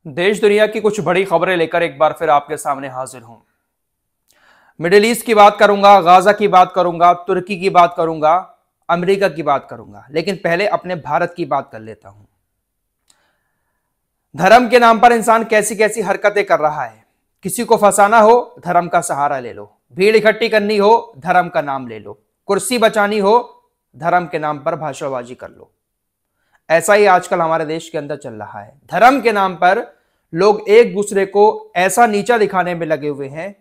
देश दुनिया की कुछ बड़ी खबरें लेकर एक बार फिर आपके सामने हाजिर हूं। मिडिल ईस्ट की बात करूंगा, गाजा की बात करूंगा, तुर्की की बात करूंगा, अमेरिका की बात करूंगा, लेकिन पहले अपने भारत की बात कर लेता हूं। धर्म के नाम पर इंसान कैसी कैसी हरकतें कर रहा है। किसी को फंसाना हो, धर्म का सहारा ले लो। भीड़ इकट्ठी करनी हो, धर्म का नाम ले लो। कुर्सी बचानी हो, धर्म के नाम पर भाषाबाजी कर लो। ऐसा ही आजकल हमारे देश के अंदर चल रहा है। धर्म के नाम पर लोग एक दूसरे को ऐसा नीचा दिखाने में लगे हुए हैं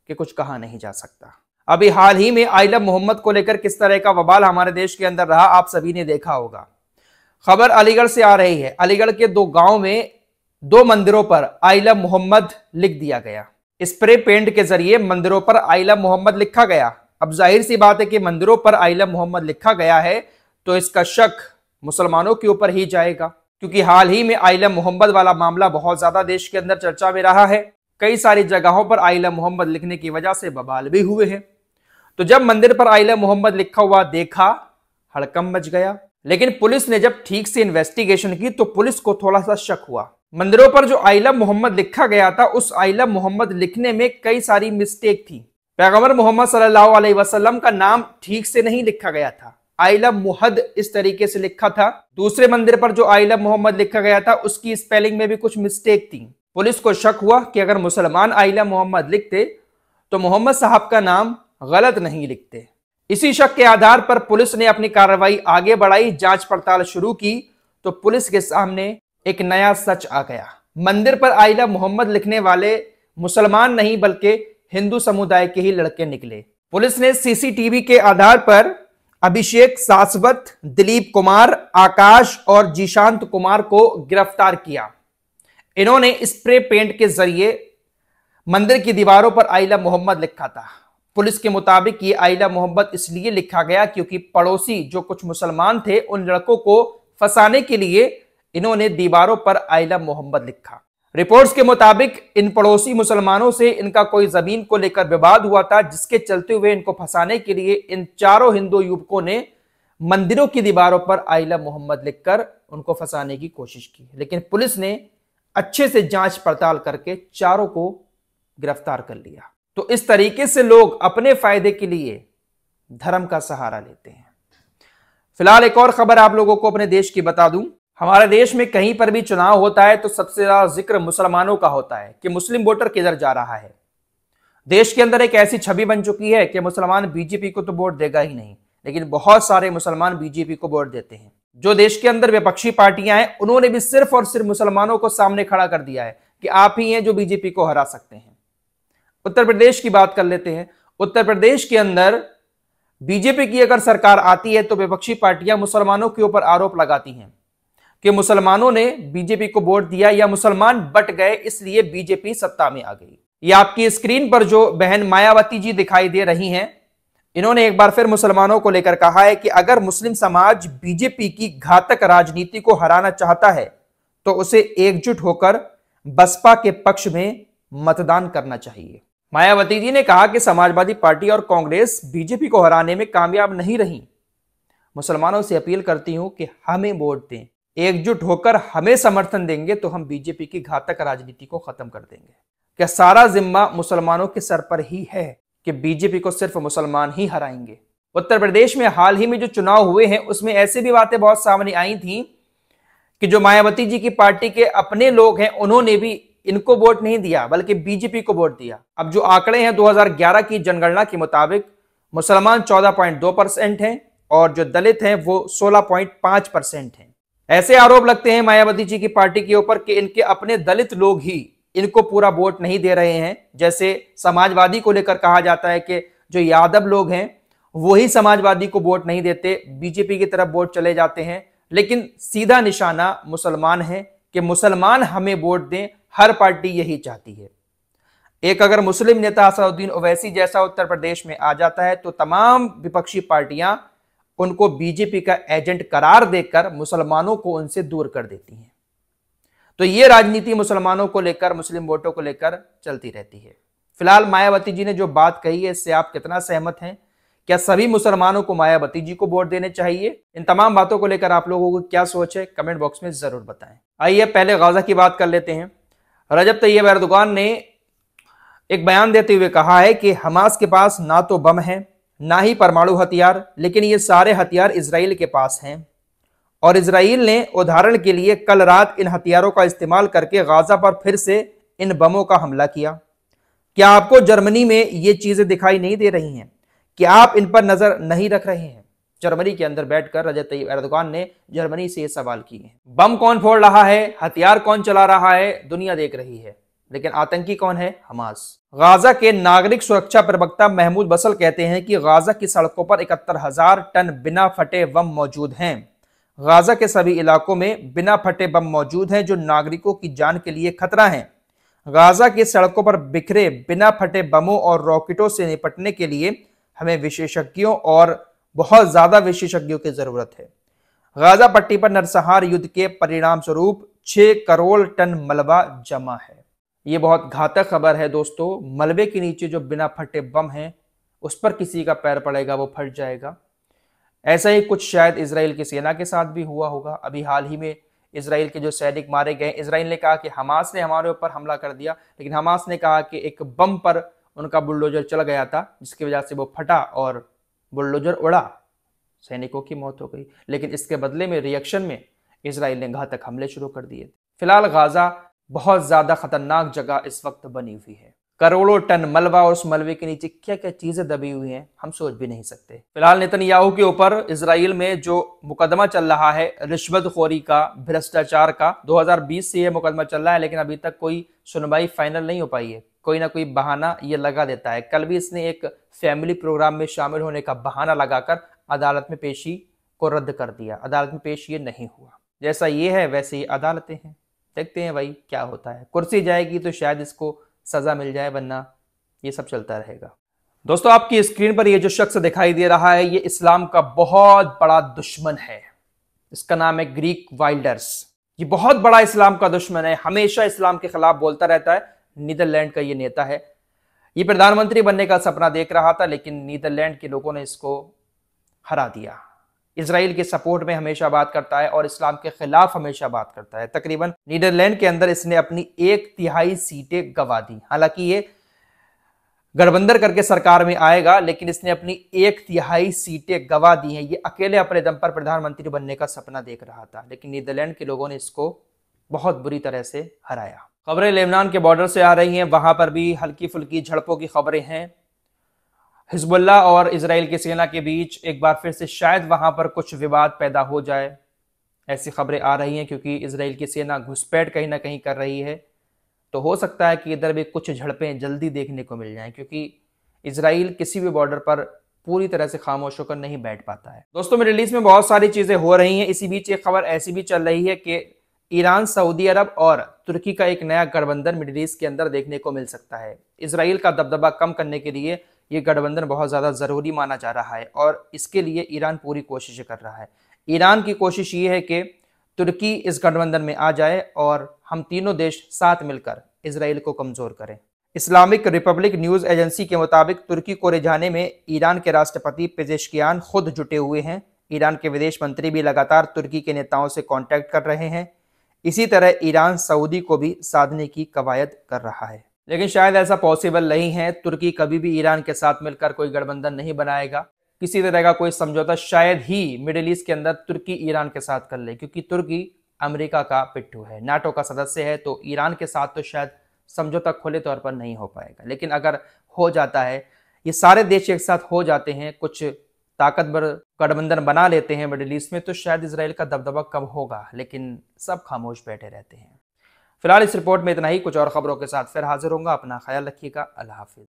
कि कुछ कहा नहीं जा सकता। अभी हाल ही में आई लव मोहम्मद को लेकर किस तरह का बवाल हमारे देश के अंदर रहा, आप सभी ने देखा होगा। खबर अलीगढ़ से आ रही है। अलीगढ़ के 2 गांव में 2 मंदिरों पर आई लव मोहम्मद लिख दिया गया। स्प्रे पेंट के जरिए मंदिरों पर आई लव मोहम्मद लिखा गया। अब जाहिर सी बात है कि मंदिरों पर आई लव मोहम्मद लिखा गया है तो इसका शक मुसलमानों के ऊपर ही जाएगा, क्योंकि हाल ही में आई लव मोहम्मद वाला मामला बहुत ज्यादा देश के अंदर चर्चा में रहा है। कई सारी जगहों पर आई लव मोहम्मद लिखने की वजह से बवाल भी हुए हैं। तो जब मंदिर पर आई लव मोहम्मद लिखा हुआ देखा, हड़कंप मच गया। लेकिन पुलिस ने जब ठीक से इन्वेस्टिगेशन की तो पुलिस को थोड़ा सा शक हुआ। मंदिरों पर जो आई लव मोहम्मद लिखा गया था, उस आई लव मोहम्मद लिखने में कई सारी मिस्टेक थी। पैगंबर मोहम्मद सल्लल्लाहु अलैहि वसल्लम का नाम ठीक से नहीं लिखा गया था। आई लव मुहद इस तरीके से लिखा था। दूसरे मंदिर पर जो आई लव मोहम्मद लिखा गया था, उसकी स्पेलिंग में भी कुछ मिस्टेक थी। पुलिस को शक हुआ कि अगर मुसलमान आई लव मोहम्मद लिखते तो मोहम्मद साहब का नाम गलत नहीं लिखते। इसी शक के आधार पर पुलिस ने अपनी कार्रवाई आगे बढ़ाई, जांच पड़ताल शुरू की तो पुलिस के सामने एक नया सच आ गया। मंदिर पर आई लव मोहम्मद लिखने वाले मुसलमान नहीं बल्कि हिंदू समुदाय के ही लड़के निकले। पुलिस ने सीसीटीवी के आधार पर अभिषेक, सासवत, दिलीप कुमार, आकाश और जीशांत कुमार को गिरफ्तार किया। इन्होंने स्प्रे पेंट के जरिए मंदिर की दीवारों पर आई लव मोहम्मद लिखा था। पुलिस के मुताबिक ये आई लव मोहम्मद इसलिए लिखा गया क्योंकि पड़ोसी जो कुछ मुसलमान थे, उन लड़कों को फंसाने के लिए इन्होंने दीवारों पर आई लव मोहम्मद लिखा। रिपोर्ट्स के मुताबिक इन पड़ोसी मुसलमानों से इनका कोई जमीन को लेकर विवाद हुआ था, जिसके चलते हुए इनको फंसाने के लिए इन चारों हिंदू युवकों ने मंदिरों की दीवारों पर आई लव मोहम्मद लिखकर उनको फंसाने की कोशिश की। लेकिन पुलिस ने अच्छे से जांच पड़ताल करके चारों को गिरफ्तार कर लिया। तो इस तरीके से लोग अपने फायदे के लिए धर्म का सहारा लेते हैं। फिलहाल एक और खबर आप लोगों को अपने देश की बता दूं। हमारे देश में कहीं पर भी चुनाव होता है तो सबसे ज्यादा जिक्र मुसलमानों का होता है कि मुस्लिम वोटर किधर जा रहा है। देश के अंदर एक ऐसी छवि बन चुकी है कि मुसलमान बीजेपी को तो वोट देगा ही नहीं, लेकिन बहुत सारे मुसलमान बीजेपी को वोट देते हैं। जो देश के अंदर विपक्षी पार्टियां हैं, उन्होंने भी सिर्फ और सिर्फ मुसलमानों को सामने खड़ा कर दिया है कि आप ही हैं जो बीजेपी को हरा सकते हैं। उत्तर प्रदेश की बात कर लेते हैं। उत्तर प्रदेश के अंदर बीजेपी की अगर सरकार आती है तो विपक्षी पार्टियां मुसलमानों के ऊपर आरोप लगाती हैं कि मुसलमानों ने बीजेपी को वोट दिया या मुसलमान बट गए, इसलिए बीजेपी सत्ता में आ गई। ये आपकी स्क्रीन पर जो बहन मायावती जी दिखाई दे रही हैं, इन्होंने एक बार फिर मुसलमानों को लेकर कहा है कि अगर मुस्लिम समाज बीजेपी की घातक राजनीति को हराना चाहता है तो उसे एकजुट होकर बसपा के पक्ष में मतदान करना चाहिए। मायावती जी ने कहा कि समाजवादी पार्टी और कांग्रेस बीजेपी को हराने में कामयाब नहीं रही। मुसलमानों से अपील करती हूं कि हमें वोट दें, एकजुट होकर हमें समर्थन देंगे तो हम बीजेपी की घातक राजनीति को खत्म कर देंगे। क्या सारा जिम्मा मुसलमानों के सर पर ही है कि बीजेपी को सिर्फ मुसलमान ही हराएंगे? उत्तर प्रदेश में हाल ही में जो चुनाव हुए हैं उसमें ऐसी भी बातें बहुत सामने आई थी कि जो मायावती जी की पार्टी के अपने लोग हैं, उन्होंने भी इनको वोट नहीं दिया बल्कि बीजेपी को वोट दिया। अब जो आंकड़े हैं 2011 की जनगणना के मुताबिक मुसलमान 14.2% हैं और जो दलित हैं वो 16.5% हैं। ऐसे आरोप लगते हैं मायावती जी की पार्टी के ऊपर कि इनके अपने दलित लोग ही इनको पूरा वोट नहीं दे रहे हैं। जैसे समाजवादी को लेकर कहा जाता है कि जो यादव लोग हैं वो ही समाजवादी को वोट नहीं देते, बीजेपी की तरफ वोट चले जाते हैं। लेकिन सीधा निशाना मुसलमान है कि मुसलमान हमें वोट दें, हर पार्टी यही चाहती है। एक अगर मुस्लिम नेता असदुद्दीन ओवैसी जैसा उत्तर प्रदेश में आ जाता है तो तमाम विपक्षी पार्टियां उनको बीजेपी का एजेंट करार देकर मुसलमानों को उनसे दूर कर देती हैं। तो ये राजनीति मुसलमानों को लेकर, मुस्लिम वोटों को लेकर चलती रहती है। फिलहाल मायावती जी ने जो बात कही है इससे आप कितना सहमत हैं? क्या सभी मुसलमानों को मायावती जी को वोट देने चाहिए? इन तमाम बातों को लेकर आप लोगों को क्या सोच है, कमेंट बॉक्स में जरूर बताएं। आइए पहले गाजा की बात कर लेते हैं। रजब तैयब एर्दोगान ने एक बयान देते हुए कहा है कि हमास के पास ना तो बम है ना ही परमाणु हथियार, लेकिन ये सारे हथियार इजराइल के पास हैं और इजराइल ने उदाहरण के लिए कल रात इन हथियारों का इस्तेमाल करके गाजा पर फिर से इन बमों का हमला किया। क्या आपको जर्मनी में ये चीजें दिखाई नहीं दे रही हैं? क्या आप इन पर नजर नहीं रख रहे हैं? जर्मनी के अंदर बैठकर रजब तैयब एर्दोगान ने जर्मनी से ये सवाल किए हैं। बम कौन फोड़ रहा है, हथियार कौन चला रहा है, दुनिया देख रही है, लेकिन आतंकी कौन है? हमास। गाजा के नागरिक सुरक्षा प्रवक्ता महमूद बसल कहते हैं कि गाजा की सड़कों पर 71,000 टन बिना फटे बम मौजूद हैं। गाजा के सभी इलाकों में बिना फटे बम मौजूद हैं जो नागरिकों की जान के लिए खतरा हैं। गाजा की सड़कों पर बिखरे बिना फटे बमों और रॉकेटों से निपटने के लिए हमें विशेषज्ञों और बहुत ज्यादा विशेषज्ञों की जरूरत है। गाजा पट्टी पर नरसंहार युद्ध के परिणाम स्वरूप 6 करोड़ टन मलबा जमा है। यह बहुत घातक खबर है दोस्तों। मलबे के नीचे जो बिना फटे बम है, उस पर किसी का पैर पड़ेगा वो फट जाएगा। ऐसा ही कुछ शायद इजराइल की सेना के साथ भी हुआ होगा। अभी हाल ही में इजराइल के जो सैनिक मारे गए, इजराइल ने कहा कि हमास ने हमारे ऊपर हमला कर दिया, लेकिन हमास ने कहा कि एक बम पर उनका बुलडोजर चल गया था जिसकी वजह से वो फटा और बुलडोजर उड़ा, सैनिकों की मौत हो गई। लेकिन इसके बदले में रिएक्शन में इजराइल ने घातक हमले शुरू कर दिए। फिलहाल गाजा बहुत ज्यादा खतरनाक जगह इस वक्त बनी हुई है। करोड़ों टन मलबा और उस मलबे के नीचे क्या क्या चीजें दबी हुई हैं, हम सोच भी नहीं सकते। फिलहाल नेतन्याहू के ऊपर इजराइल में जो मुकदमा चल रहा है रिश्वतखोरी का, भ्रष्टाचार का, 2020 से यह मुकदमा चल रहा है, लेकिन अभी तक कोई सुनवाई फाइनल नहीं हो पाई है। कोई ना कोई बहाना ये लगा देता है। कल भी इसने एक फैमिली प्रोग्राम में शामिल होने का बहाना लगाकर अदालत में पेशी को रद्द कर दिया। अदालत में पेश ये नहीं हुआ। जैसा ये है वैसे ही अदालतें हैं। देखते हैं भाई क्या होता है। कुर्सी जाएगी तो शायद इसको सजा मिल जाए, वरना ये सब चलता रहेगा। दोस्तों आपकी स्क्रीन पर ये जो शख्स दिखाई दे रहा है, ये इस्लाम का बहुत बड़ा दुश्मन है। इसका नाम है ग्रीक वाइल्डर्स। ये बहुत बड़ा इस्लाम का दुश्मन है, हमेशा इस्लाम के खिलाफ बोलता रहता है। नीदरलैंड का ये नेता है। ये प्रधानमंत्री बनने का सपना देख रहा था, लेकिन नीदरलैंड के लोगों ने इसको हरा दिया। इजराइल के सपोर्ट में हमेशा बात करता है और इस्लाम के खिलाफ हमेशा बात करता है। तकरीबन नीदरलैंड के अंदर इसने अपनी 1/3 सीटें गंवा दी। हालांकि ये गठबंधन करके सरकार में आएगा, लेकिन इसने अपनी 1/3 सीटें गंवा दी हैं। ये अकेले अपने दम पर प्रधानमंत्री बनने का सपना देख रहा था, लेकिन नीदरलैंड के लोगों ने इसको बहुत बुरी तरह से हराया। खबरें लेबनान के बॉर्डर से आ रही हैं, वहां पर भी हल्की फुल्की झड़पों की खबरें हैं। हिजबुल्लाह और इजराइल की सेना के बीच एक बार फिर से शायद वहां पर कुछ विवाद पैदा हो जाए, ऐसी खबरें आ रही हैं, क्योंकि इजराइल की सेना घुसपैठ कहीं ना कहीं कर रही है। तो हो सकता है कि इधर भी कुछ झड़पें जल्दी देखने को मिल जाएं, क्योंकि इजराइल किसी भी बॉर्डर पर पूरी तरह से खामोश होकर नहीं बैठ पाता है। दोस्तों मिडिल ईस्ट में बहुत सारी चीजें हो रही हैं। इसी बीच एक खबर ऐसी भी चल रही है कि ईरान, सऊदी अरब और तुर्की का एक नया गठबंधन मिडिल ईस्ट के अंदर देखने को मिल सकता है। इजराइल का दबदबा कम करने के लिए ये गठबंधन बहुत ज़्यादा ज़रूरी माना जा रहा है और इसके लिए ईरान पूरी कोशिश कर रहा है। ईरान की कोशिश ये है कि तुर्की इस गठबंधन में आ जाए और हम तीनों देश साथ मिलकर इजराइल को कमज़ोर करें। इस्लामिक रिपब्लिक न्यूज़ एजेंसी के मुताबिक तुर्की को रिझाने में ईरान के राष्ट्रपति पेजेश्कियान खुद जुटे हुए हैं। ईरान के विदेश मंत्री भी लगातार तुर्की के नेताओं से कॉन्टैक्ट कर रहे हैं। इसी तरह ईरान सऊदी को भी साधने की कवायद कर रहा है, लेकिन शायद ऐसा पॉसिबल नहीं है। तुर्की कभी भी ईरान के साथ मिलकर कोई गठबंधन नहीं बनाएगा। किसी तरह का कोई समझौता शायद ही मिडिल ईस्ट के अंदर तुर्की ईरान के साथ कर ले, क्योंकि तुर्की अमेरिका का पिट्ठू है, नाटो का सदस्य है। तो ईरान के साथ तो शायद समझौता खुले तौर पर नहीं हो पाएगा, लेकिन अगर हो जाता है, ये सारे देश एक साथ हो जाते हैं, कुछ ताकतवर गठबंधन बना लेते हैं मिडिल ईस्ट में, तो शायद इजराइल का दबदबा कम होगा, लेकिन सब खामोश बैठे रहते हैं। फिलहाल इस रिपोर्ट में इतना ही। कुछ और खबरों के साथ फिर हाजिर होऊंगा। अपना ख्याल रखिएगा। अल्लाह हाफिज।